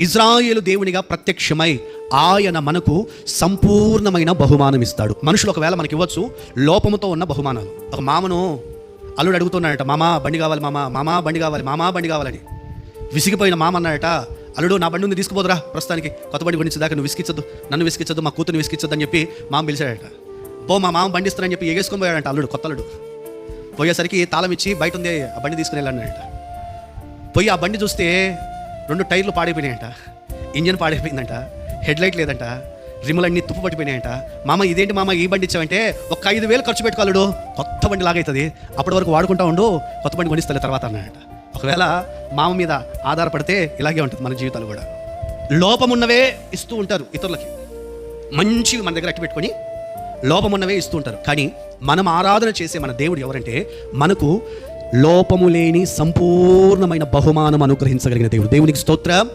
ఇజ్రాయేలు దేవునిగా ప్రత్యక్షమై ఆయన మనకు సంపూర్ణమైన బహుమానం ఇస్తాడు. మనుషులు ఒకవేళ మనకి ఇవ్వచ్చు లోపముతో ఉన్న బహుమానాలు. ఒక మామను అల్లుడు అడుగుతున్నాడట, మామా బండి కావాలి, మామా బండి కావాలి, మామా బండి కావాలని. విసిగిపోయిన మామ అన్నాడట, అల్లుడు నా బండి ఉంది తీసుకుపోదురా, ప్రస్తుతానికి కొత్త బండి కొనిచ్చేదాకా నువ్వు విసిగించద్దు, నన్ను విసిగించద్దు, మా కూతురుని విసిగించద్దు అని చెప్పి మామ పిలిచాడట. మా మామ బండి ఇస్తానని చెప్పి ఎగేసుకొని పోయాడంట అల్లుడు, కొత్త అల్లుడు. పోయేసరికి తాళం ఇచ్చి బయట ఉంది ఆ బండి తీసుకుని వెళ్ళాడట. పోయి ఆ బండి చూస్తే 2 టైర్లు పాడైపోయినాయంట, ఇంజన్ పాడైపోయిందంట, హెడ్ లైట్ లేదంట, రిములన్నీ తుప్పు పట్టిపోయినాయంట. మామ ఇదేంటి మామ ఈ బండి ఇచ్చావంటే, ఒక 5,000 ఖర్చు పెట్టుకోవాలడు, కొత్త బండి లాగైతుంది, అప్పటి వరకు వాడుకుంటా ఉండు, కొత్త బండి కొనిస్తలే తర్వాత అన్నాడట. ఒకవేళ మామ మీద ఆధారపడితే ఇలాగే ఉంటుంది మన జీవితాలు కూడా. లోపమున్నవే ఇస్తూ ఉంటారు ఇతరులకి, మంచివి మన దగ్గర అట్టి పెట్టుకొని లోపమున్నవే ఇస్తూ ఉంటారు. కానీ మనం ఆరాధన చేసే మన దేవుడు ఎవరంటే, మనకు లోపము లేని సంపూర్ణమైన బహుమానం అనుగ్రహించగలిగిన దేవుడు. దేవునికి స్తోత్రం.